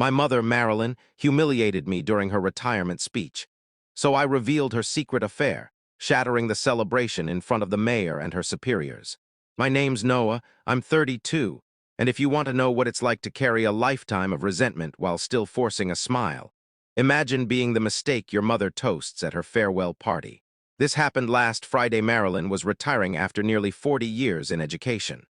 My mother, Marilyn, humiliated me during her retirement speech. So I revealed her secret affair, shattering the celebration in front of the mayor and her superiors. My name's Noah, I'm 32, and if you want to know what it's like to carry a lifetime of resentment while still forcing a smile, imagine being the mistake your mother toasts at her farewell party. This happened last Friday. Marilyn was retiring after nearly 40 years in education.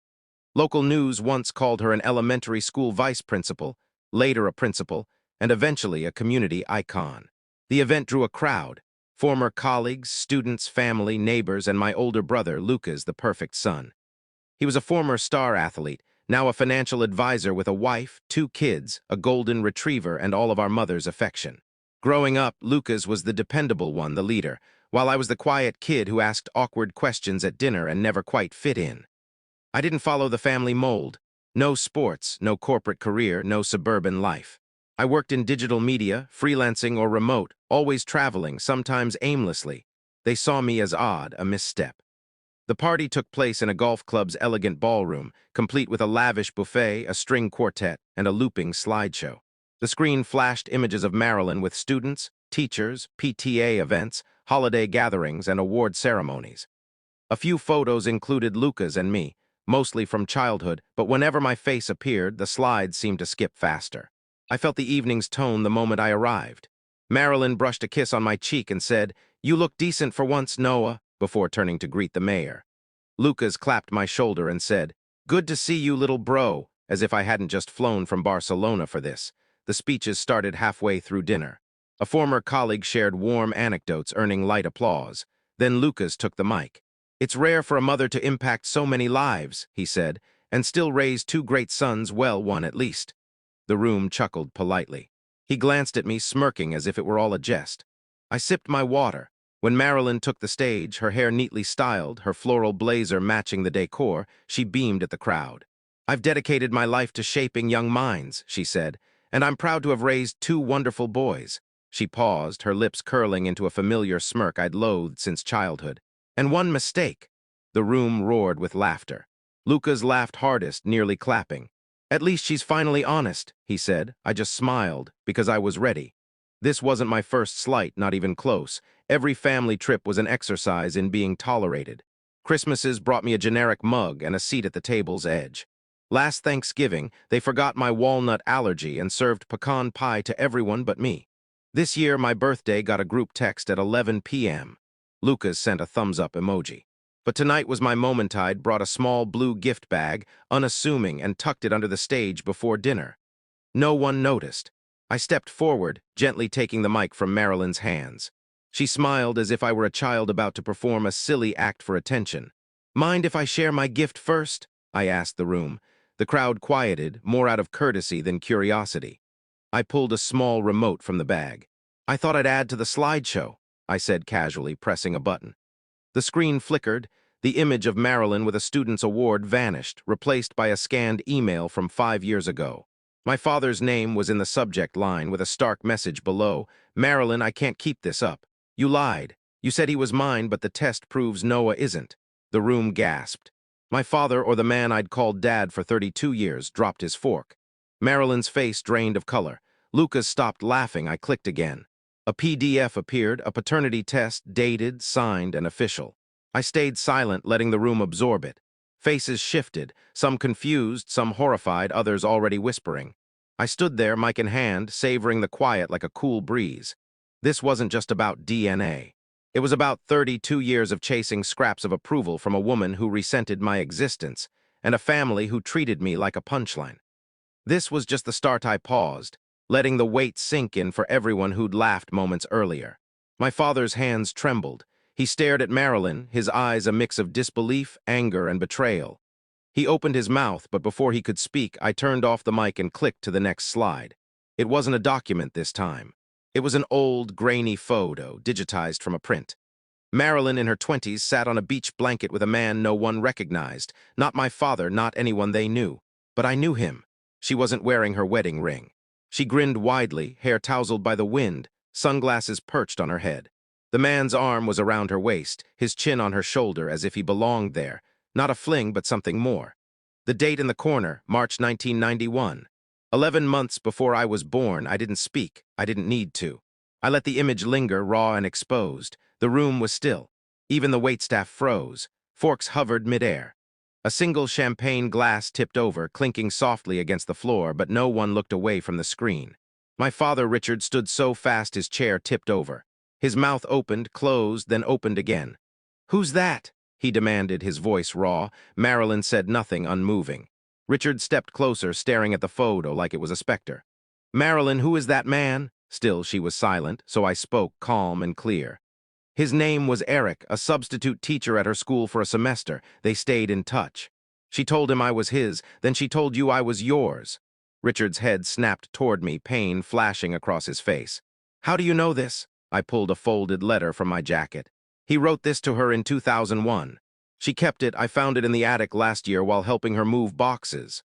Local news once called her an elementary school vice principal, later a principal, and eventually a community icon. The event drew a crowd: former colleagues, students, family, neighbors, and my older brother, Lucas, the perfect son. He was a former star athlete, now a financial advisor with a wife, 2 kids, a golden retriever, and all of our mother's affection. Growing up, Lucas was the dependable one, the leader, while I was the quiet kid who asked awkward questions at dinner and never quite fit in. I didn't follow the family mold. No sports, no corporate career, no suburban life. I worked in digital media, freelancing or remote, always traveling, sometimes aimlessly. They saw me as odd, a misstep. The party took place in a golf club's elegant ballroom, complete with a lavish buffet, a string quartet, and a looping slideshow. The screen flashed images of Marilyn with students, teachers, PTA events, holiday gatherings, and award ceremonies. A few photos included Lucas and me, mostly from childhood, but whenever my face appeared, the slides seemed to skip faster. I felt the evening's tone the moment I arrived. Marilyn brushed a kiss on my cheek and said, "You look decent for once, Noah," before turning to greet the mayor. Lucas clapped my shoulder and said, "Good to see you, little bro," as if I hadn't just flown from Barcelona for this. The speeches started halfway through dinner. A former colleague shared warm anecdotes, earning light applause. Then Lucas took the mic. "It's rare for a mother to impact so many lives," he said, "and still raise 2 great sons, well, one at least." The room chuckled politely. He glanced at me, smirking as if it were all a jest. I sipped my water. When Marilyn took the stage, her hair neatly styled, her floral blazer matching the decor, she beamed at the crowd. "I've dedicated my life to shaping young minds," she said, "and I'm proud to have raised 2 wonderful boys." She paused, her lips curling into a familiar smirk I'd loathed since childhood. "And 1 mistake." The room roared with laughter. Lucas laughed hardest, nearly clapping. "At least she's finally honest," he said. I just smiled, because I was ready. This wasn't my first slight, not even close. Every family trip was an exercise in being tolerated. Christmases brought me a generic mug and a seat at the table's edge. Last Thanksgiving, they forgot my walnut allergy and served pecan pie to everyone but me. This year, my birthday got a group text at 11 p.m. Lucas sent a thumbs-up emoji. But tonight was my moment. I'd brought a small blue gift bag, unassuming, and tucked it under the stage before dinner. No one noticed. I stepped forward, gently taking the mic from Marilyn's hands. She smiled as if I were a child about to perform a silly act for attention. "Mind if I share my gift first?" I asked the room. The crowd quieted, more out of courtesy than curiosity. I pulled a small remote from the bag. "I thought I'd add to the slideshow," I said casually, pressing a button. The screen flickered. The image of Marilyn with a student's award vanished, replaced by a scanned email from 5 years ago. My father's name was in the subject line with a stark message below. "Marilyn, I can't keep this up. You lied. You said he was mine, but the test proves Noah isn't." The room gasped. My father, or the man I'd called Dad for 32 years, dropped his fork. Marilyn's face drained of color. Lucas stopped laughing. I clicked again. A PDF appeared, a paternity test, dated, signed, and official. I stayed silent, letting the room absorb it. Faces shifted, some confused, some horrified, others already whispering. I stood there, mic in hand, savoring the quiet like a cool breeze. This wasn't just about DNA. It was about 32 years of chasing scraps of approval from a woman who resented my existence, and a family who treated me like a punchline. This was just the start. I paused, letting the weight sink in for everyone who'd laughed moments earlier. My father's hands trembled. He stared at Marilyn, his eyes a mix of disbelief, anger, and betrayal. He opened his mouth, but before he could speak, I turned off the mic and clicked to the next slide. It wasn't a document this time. It was an old, grainy photo, digitized from a print. Marilyn, in her 20s, sat on a beach blanket with a man no one recognized. Not my father, not anyone they knew. But I knew him. She wasn't wearing her wedding ring. She grinned widely, hair tousled by the wind, sunglasses perched on her head. The man's arm was around her waist, his chin on her shoulder as if he belonged there. Not a fling, but something more. The date in the corner, March 1991. 11 months before I was born, I didn't speak. I didn't need to. I let the image linger, raw and exposed. The room was still. Even the waitstaff froze. Forks hovered midair. A single champagne glass tipped over, clinking softly against the floor, but no one looked away from the screen. My father, Richard, stood so fast his chair tipped over. His mouth opened, closed, then opened again. "Who's that?" he demanded, his voice raw. Marilyn said nothing, unmoving. Richard stepped closer, staring at the photo like it was a specter. "Marilyn, who is that man?" Still, she was silent, so I spoke, calm and clear. "His name was Eric, a substitute teacher at her school for a semester. They stayed in touch. She told him I was his, then she told you I was yours." Richard's head snapped toward me, pain flashing across his face. "How do you know this?" I pulled a folded letter from my jacket. "He wrote this to her in 2001. She kept it. I found it in the attic last year while helping her move boxes."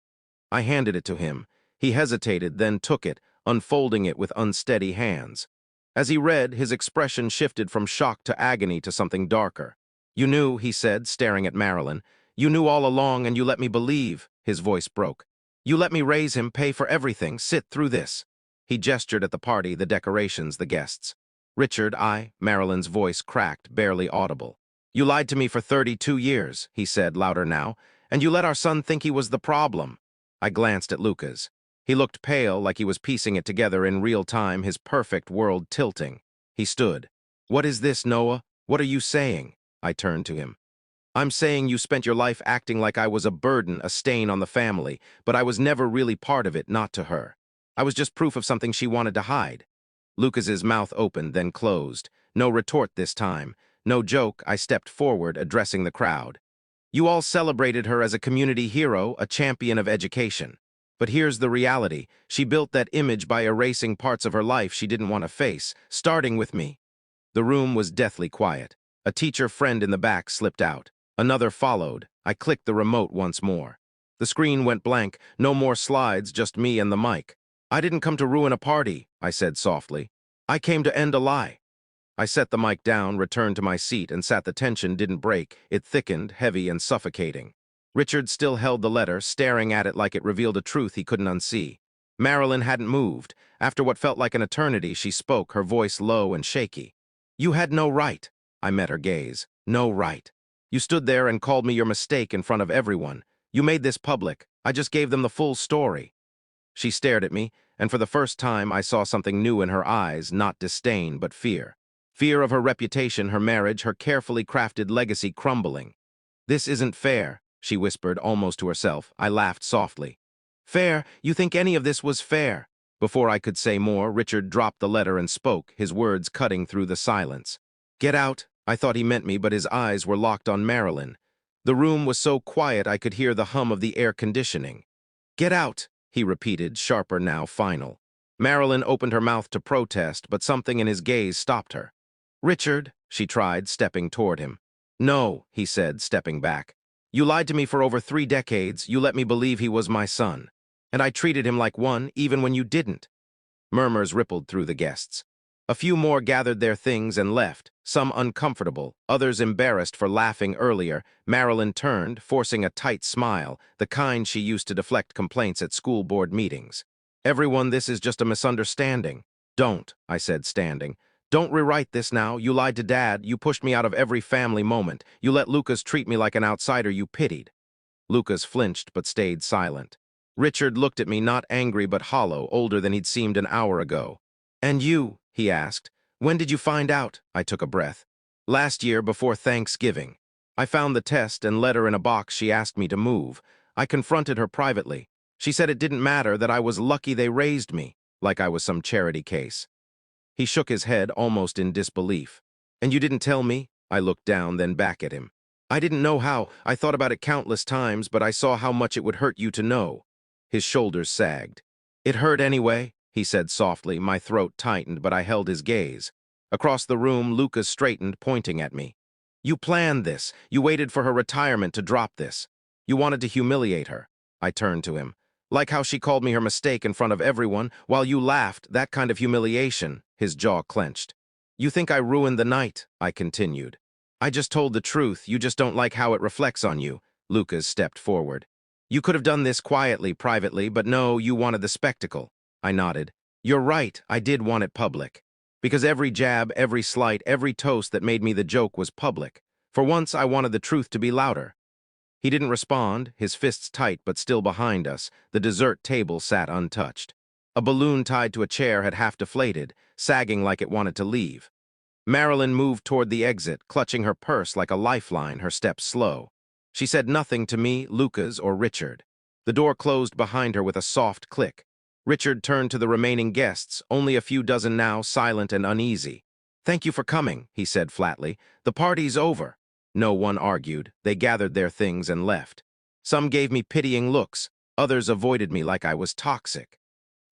I handed it to him. He hesitated, then took it, unfolding it with unsteady hands. As he read, his expression shifted from shock to agony to something darker. "You knew," he said, staring at Marilyn. "You knew all along, and you let me believe." His voice broke. "You let me raise him, pay for everything, sit through this." He gestured at the party, the decorations, the guests. "Richard, Marilyn's voice cracked, barely audible. "You lied to me for 32 years, he said, louder now, "and you let our son think he was the problem." I glanced at Lucas. He looked pale, like he was piecing it together in real time, his perfect world tilting. He stood. "What is this, Noah? What are you saying?" I turned to him. "I'm saying you spent your life acting like I was a burden, a stain on the family, but I was never really part of it, not to her. I was just proof of something she wanted to hide." Lucas's mouth opened, then closed. No retort this time. No joke. I stepped forward, addressing the crowd. "You all celebrated her as a community hero, a champion of education. But here's the reality. She built that image by erasing parts of her life she didn't want to face, starting with me." The room was deathly quiet. A teacher friend in the back slipped out. Another followed. I clicked the remote once more. The screen went blank. No more slides, just me and the mic. "I didn't come to ruin a party," I said softly. "I came to end a lie." I set the mic down, returned to my seat, and sat. The tension didn't break. It thickened, heavy and suffocating. Richard still held the letter, staring at it like it revealed a truth he couldn't unsee. Marilyn hadn't moved. After what felt like an eternity, she spoke, her voice low and shaky. "You had no right." I met her gaze. "No right. You stood there and called me your mistake in front of everyone. You made this public. I just gave them the full story." She stared at me, and for the first time I saw something new in her eyes, not disdain, but fear. Fear of her reputation, her marriage, her carefully crafted legacy crumbling. "This isn't fair," she whispered, almost to herself. I laughed softly. "Fair? You think any of this was fair?" Before I could say more, Richard dropped the letter and spoke, his words cutting through the silence. "Get out." I thought he meant me, but his eyes were locked on Marilyn. The room was so quiet I could hear the hum of the air conditioning. "Get out," he repeated, sharper now, final. Marilyn opened her mouth to protest, but something in his gaze stopped her. "Richard," she tried, stepping toward him. "No," he said, stepping back. "You lied to me for over 3 decades. You let me believe he was my son. And I treated him like one, even when you didn't." Murmurs rippled through the guests. A few more gathered their things and left, some uncomfortable, others embarrassed for laughing earlier. Marilyn turned, forcing a tight smile, the kind she used to deflect complaints at school board meetings. "Everyone, this is just a misunderstanding." "Don't," I said, standing. "Don't rewrite this now. You lied to Dad. You pushed me out of every family moment. You let Lucas treat me like an outsider you pitied." Lucas flinched but stayed silent. Richard looked at me, not angry but hollow, older than he'd seemed an hour ago. "And you?" he asked. "When did you find out?" I took a breath. "Last year, before Thanksgiving. I found the test and letter in a box she asked me to move. I confronted her privately. She said it didn't matter, that I was lucky they raised me, like I was some charity case." He shook his head, almost in disbelief. "And you didn't tell me?" I looked down, then back at him. "I didn't know how. I thought about it countless times, but I saw how much it would hurt you to know." His shoulders sagged. "It hurt anyway," he said softly. My throat tightened, but I held his gaze. Across the room, Lucas straightened, pointing at me. "You planned this. You waited for her retirement to drop this. You wanted to humiliate her." I turned to him. "Like how she called me her mistake in front of everyone, while you laughed, that kind of humiliation." His jaw clenched. "You think I ruined the night," I continued. "I just told the truth. You just don't like how it reflects on you." Lucas stepped forward. You could have done this quietly, privately, but no, you wanted the spectacle. I nodded. You're right, I did want it public. Because every jab, every slight, every toast that made me the joke was public. For once, I wanted the truth to be louder. He didn't respond, his fists tight but still behind us. The dessert table sat untouched. A balloon tied to a chair had half deflated, sagging like it wanted to leave. Marilyn moved toward the exit, clutching her purse like a lifeline, her steps slow. She said nothing to me, Lucas, or Richard. The door closed behind her with a soft click. Richard turned to the remaining guests, only a few dozen now, silent and uneasy. "Thank you for coming," he said flatly. "The party's over." No one argued. They gathered their things and left. Some gave me pitying looks. Others avoided me like I was toxic.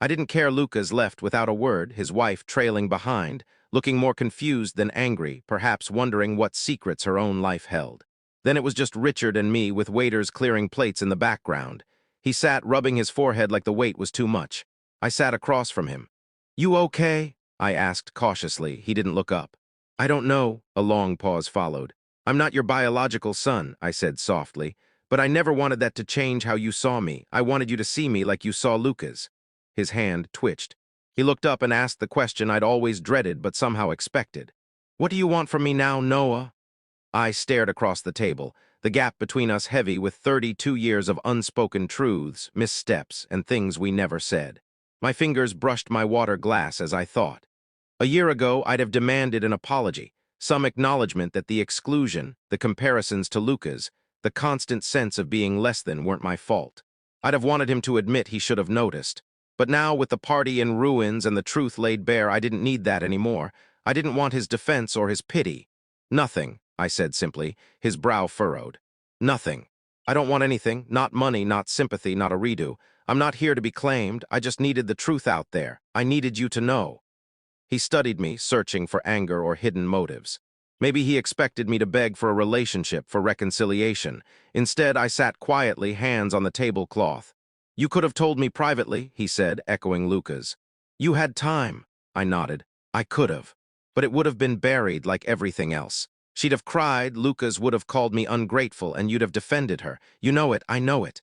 I didn't care. Lucas left without a word, his wife trailing behind, looking more confused than angry, perhaps wondering what secrets her own life held. Then it was just Richard and me with waiters clearing plates in the background. He sat rubbing his forehead like the weight was too much. I sat across from him. "You okay?" I asked cautiously. He didn't look up. "I don't know." A long pause followed. "I'm not your biological son," I said softly, "but I never wanted that to change how you saw me. I wanted you to see me like you saw Lucas." His hand twitched. He looked up and asked the question I'd always dreaded but somehow expected. "What do you want from me now, Noah?" I stared across the table, the gap between us heavy with 32 years of unspoken truths, missteps, and things we never said. My fingers brushed my water glass as I thought. A year ago, I'd have demanded an apology, some acknowledgement that the exclusion, the comparisons to Lucas, the constant sense of being less than weren't my fault. I'd have wanted him to admit he should have noticed. But now, with the party in ruins and the truth laid bare, I didn't need that anymore. I didn't want his defense or his pity. "Nothing," I said simply, his brow furrowed. "Nothing. I don't want anything, not money, not sympathy, not a redo. I'm not here to be claimed. I just needed the truth out there. I needed you to know." He studied me, searching for anger or hidden motives. Maybe he expected me to beg for a relationship, for reconciliation. Instead, I sat quietly, hands on the tablecloth. "You could have told me privately," he said, echoing Lucas. "You had time." I nodded. "I could have. But it would have been buried like everything else. She'd have cried, Lucas would have called me ungrateful, and you'd have defended her. You know it, I know it."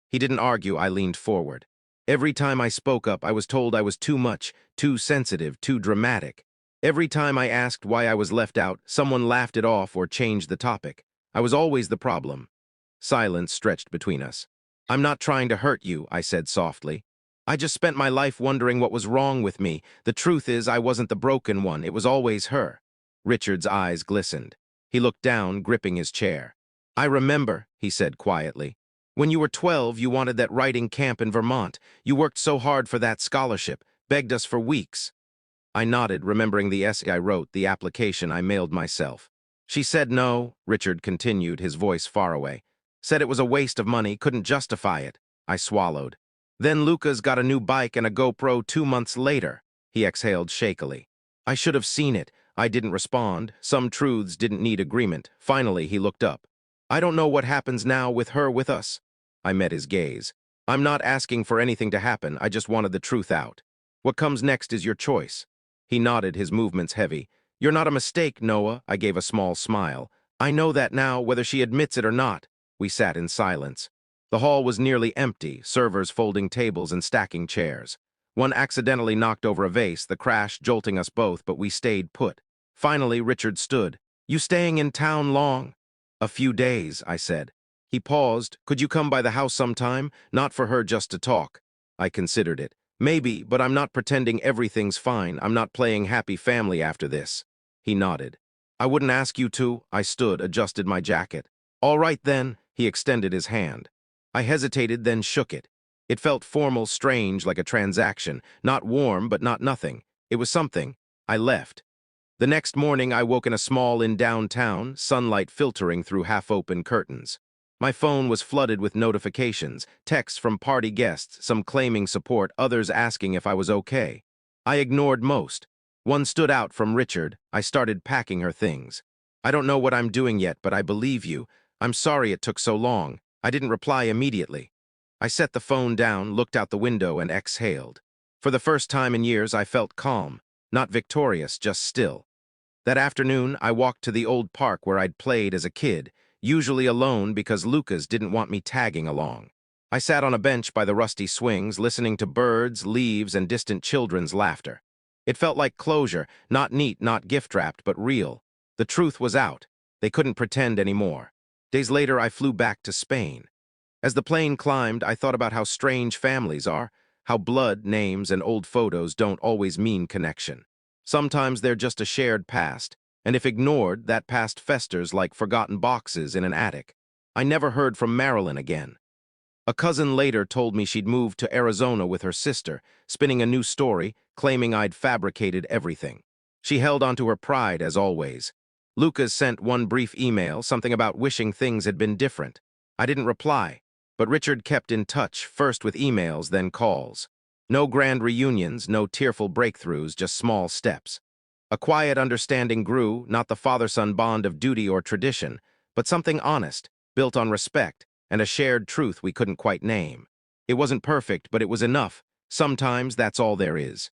He didn't argue. I leaned forward. Every time I spoke up, I was told I was too much, too sensitive, too dramatic. Every time I asked why I was left out, someone laughed it off or changed the topic. I was always the problem. Silence stretched between us. "I'm not trying to hurt you," I said softly. "I just spent my life wondering what was wrong with me. The truth is, I wasn't the broken one. It was always her." Richard's eyes glistened. He looked down, gripping his chair. "I remember," he said quietly. "When you were 12, you wanted that writing camp in Vermont. You worked so hard for that scholarship, begged us for weeks." I nodded, remembering the essay I wrote, the application I mailed myself. "She said no," Richard continued, his voice far away. "Said it was a waste of money, couldn't justify it." I swallowed. "Then Lucas got a new bike and a GoPro 2 months later." He exhaled shakily. "I should have seen it." I didn't respond. Some truths didn't need agreement. Finally, he looked up. "I don't know what happens now with her with us." I met his gaze. "I'm not asking for anything to happen. I just wanted the truth out. What comes next is your choice." He nodded, his movements heavy. "You're not a mistake, Noah." I gave a small smile. "I know that now, whether she admits it or not." We sat in silence. The hall was nearly empty, servers folding tables and stacking chairs. One accidentally knocked over a vase, the crash jolting us both, but we stayed put. Finally, Richard stood. "You staying in town long?" "A few days," I said. He paused. "Could you come by the house sometime? Not for her, just to talk." I considered it. "Maybe, but I'm not pretending everything's fine. I'm not playing happy family after this." He nodded. "I wouldn't ask you to." I stood, adjusted my jacket. "All right then." He extended his hand. I hesitated, then shook it. It felt formal, strange, like a transaction. Not warm, but not nothing. It was something. I left. The next morning, I woke in a small inn downtown, sunlight filtering through half-open curtains. My phone was flooded with notifications, texts from party guests, some claiming support, others asking if I was okay. I ignored most. One stood out from Richard. I started packing her things. "I don't know what I'm doing yet, but I believe you. I'm sorry it took so long." I didn't reply immediately. I set the phone down, looked out the window, and exhaled. For the first time in years, I felt calm. Not victorious, just still. That afternoon, I walked to the old park where I'd played as a kid, usually alone because Lucas didn't want me tagging along. I sat on a bench by the rusty swings, listening to birds, leaves, and distant children's laughter. It felt like closure, not neat, not gift-wrapped, but real. The truth was out. They couldn't pretend anymore. Days later, I flew back to Spain. As the plane climbed, I thought about how strange families are, how blood, names, and old photos don't always mean connection. Sometimes they're just a shared past, and if ignored, that past festers like forgotten boxes in an attic. I never heard from Marilyn again. A cousin later told me she'd moved to Arizona with her sister, spinning a new story, claiming I'd fabricated everything. She held onto her pride, as always. Lucas sent one brief email, something about wishing things had been different. I didn't reply, but Richard kept in touch, first with emails, then calls. No grand reunions, no tearful breakthroughs, just small steps. A quiet understanding grew, not the father-son bond of duty or tradition, but something honest, built on respect, and a shared truth we couldn't quite name. It wasn't perfect, but it was enough. Sometimes that's all there is.